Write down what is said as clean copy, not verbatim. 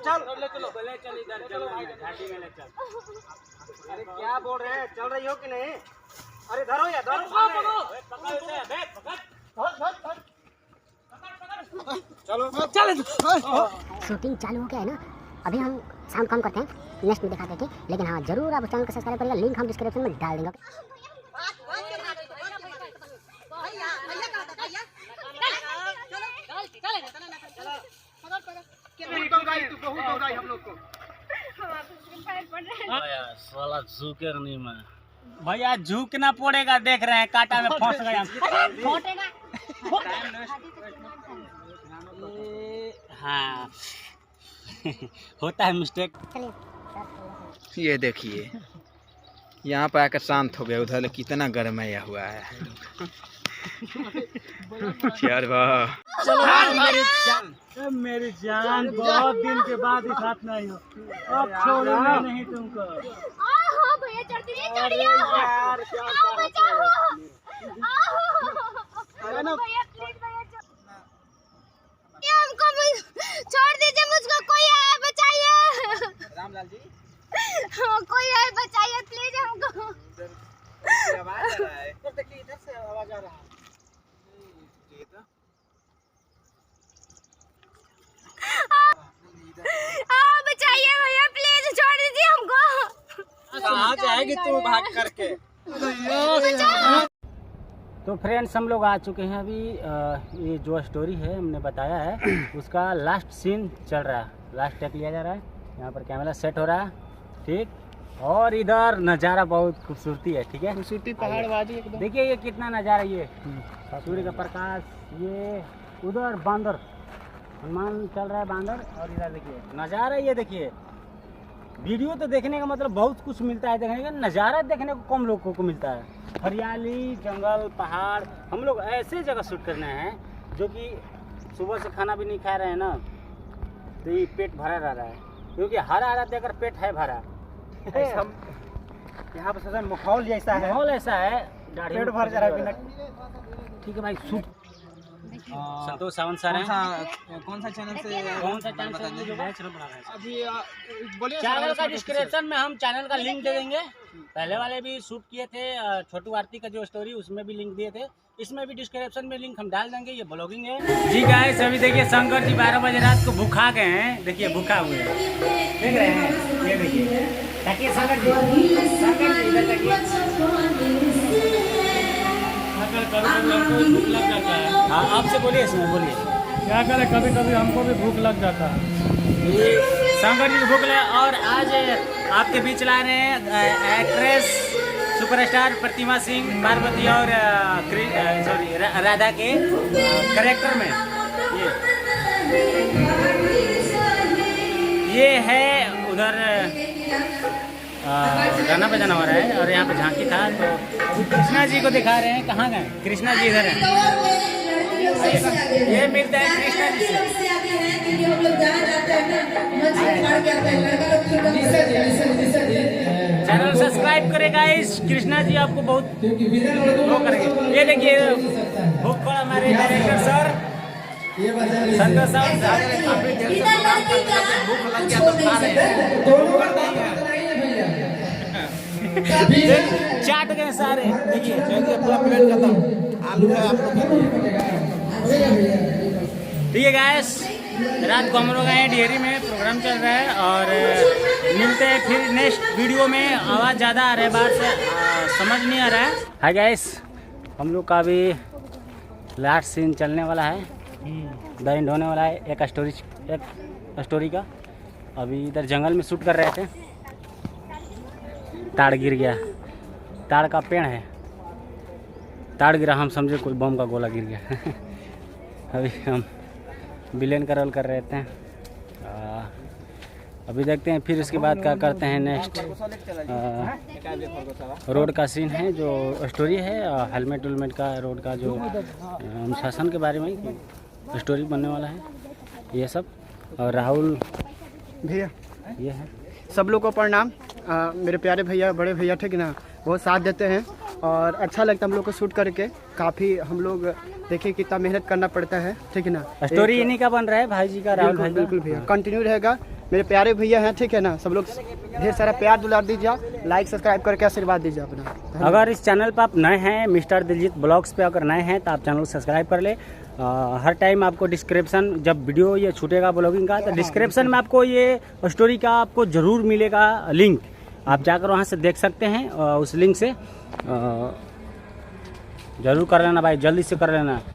चल इधर चलो घाटी में ले चल। अरे क्या बोल रहे हैं, चल रही हो कि नहीं? अरे धरो या धरो, चलो चल। शूटिंग चालू हो गया है ना, अभी हम साउंड कम करते हैं, नेक्स्ट में दिखाते हैं ठीक। लेकिन हाँ जरूर आप चैनल को सब्सक्राइब करिएगा, लिंक हम डिस्क्रिप्शन में डाल देंगे। हम लोग को साला झुके नहीं मैं। भैया झुकना पड़ेगा, देख रहे हैं कांटा में फंस गए हम। हाँ होता है मिस्टेक। ये देखिए यहाँ पर आकर शांत हो गया, उधर कितना गरमाया हुआ है यार। वाह मेरी जान बहुत दिन के बाद ही साथ में आई हो, अब छोड़ूंगा नहीं तुमको। भैया जल्दी चढ़िए यार, बचाओ भैया, प्लीज भैया हमको छोड़ दीजिए, मुझको कोई है बचाइए। रामलाल जी कोई है बचाइए प्लीज हमको। आवाज आ रहा है, देखिए इधर से आवाज आ रहा है। बचाइए भैया, प्लीज छोड़ दीजिए हमको। कहाँ जाएगी तू भाग करके? तो फ्रेंड्स हम लोग आ चुके हैं अभी। ये जो स्टोरी है हमने बताया है उसका लास्ट सीन चल रहा है, लास्ट टेक लिया जा रहा है। यहाँ पर कैमरा सेट हो रहा है ठीक, और इधर नज़ारा बहुत खूबसूरती है ठीक है, खूबसूरती पहाड़बाजी एकदम। देखिए ये कितना नज़ारा, ये सूर्य का प्रकाश, ये उधर बांदर हनुमान चल रहा है बांदर, और इधर देखिए नज़ारा। ये देखिए वीडियो तो देखने का मतलब बहुत कुछ मिलता है देखने का, नज़ारा देखने को कम लोगों को मिलता है। हरियाली, जंगल, पहाड़। हम लोग ऐसे जगह शूट करना है जो कि सुबह से खाना भी नहीं खा रहे हैं ना, तो ये पेट भरा रह रहा है, क्योंकि हरा हरा देकर पेट है भरा। हम यहाँ पर सजन माहौल ऐसा है, माहौल ऐसा है, पेट भर जा रहा है। ठीक है भाई, शूट संतोष सावंत सर हैं। कौन सा चैनल से? कौन सा चैनल से जो है चलो बना रहे हैं अभी बोलिए। चैनल का डिस्क्रिप्शन में हम चैनल का लिंक दे देंगे। पहले वाले भी शूट किए थे, छोटू आरती का जो स्टोरी उसमें भी लिंक दिए थे, इसमें भी डिस्क्रिप्शन में लिंक हम डाल देंगे। ये ब्लॉगिंग है जी गाइस। अभी देखिए शंकर जी 12 बजे रात को भूखा गए हैं, देखिए भूखा हुए हैं, देख रहे हैं, ये देखिए ताकि शंकर जी इधर ताकि। भूख लग जाता है। हाँ आपसे बोलिए, इसमें बोलिए क्या करें, कभी कभी हमको भी भूख लग जाता है। ये शंकर जी को भूख लगा, और आज आपके बीच ला रहे हैं एक्ट्रेस सुपरस्टार प्रतिमा सिंह पार्वती और सॉरी राधा के कैरेक्टर में। ये है उधर गाना बजाना हो रहा है, और यहाँ पे झांकी था, तो अभी कृष्णा जी को दिखा रहे हैं। कहाँ गए कृष्णा जी? इधर हैं, ये मिलता है कृष्णा जी से। चैनल सब्सक्राइब करेगा इस कृष्णा जी, आपको बहुत वो करेंगे। ये देखिए भूख पड़ा हमारे डायरेक्टर सर संतोष साहब। भूख लग गया तो खा रहे हैं, चाट गए सारे। देखिए पूरा प्लेट खत्म, आलू है आप लोग। ठीक है गैस, रात को हम लोग आए डिहरी में, प्रोग्राम चल रहा है, और मिलते हैं फिर नेक्स्ट वीडियो में। आवाज़ ज़्यादा आ रहा है बाहर से, समझ नहीं आ रहा है। हाय गैस, हम लोग का अभी लास्ट सीन चलने वाला है, द एंड होने वाला है एक स्टोरी का। अभी इधर जंगल में शूट कर रहे थे, ताड़ गिर गया, ताड़ का पेड़ है, ताड़ गिरा, हम समझे कोई बम का गोला गिर गया। अभी हम विलेन का रोल कर रहे थे। अभी देखते हैं फिर उसके बाद क्या करते हैं नेक्स्ट। रोड का सीन है, जो स्टोरी है, हेलमेट उलमेट का, रोड का जो अनुशासन के बारे में स्टोरी बनने वाला है ये सब। और राहुल भैया ये है। सब लोग को प्रणाम। मेरे प्यारे भैया, बड़े भैया ठीक ना, बहुत साथ देते हैं और अच्छा लगता है हम लोग को शूट करके। काफ़ी हम लोग देखिए कितना मेहनत करना पड़ता है ठीक है ना। स्टोरी इन्हीं का बन रहा है भाई जी का, राहुल भाई। बिल्कुल भैया, कंटिन्यू रहेगा। मेरे प्यारे भैया हैं, ठीक है ना। सब लोग ढेर सारा प्यार दुलार दीजिए, लाइक सब्सक्राइब करके आशीर्वाद दीजिए अपना। अगर इस चैनल पर आप नए हैं, मिस्टर दिलजीत ब्लॉग्स पे अगर नए हैं तो आप चैनल को सब्सक्राइब कर ले। हर टाइम आपको डिस्क्रिप्शन, जब वीडियो ये छूटेगा ब्लॉगिंग का, तो डिस्क्रिप्शन में आपको ये स्टोरी का आपको ज़रूर मिलेगा लिंक। आप जाकर वहाँ से देख सकते हैं, उस लिंक से ज़रूर कर लेना भाई, जल्दी से कर लेना।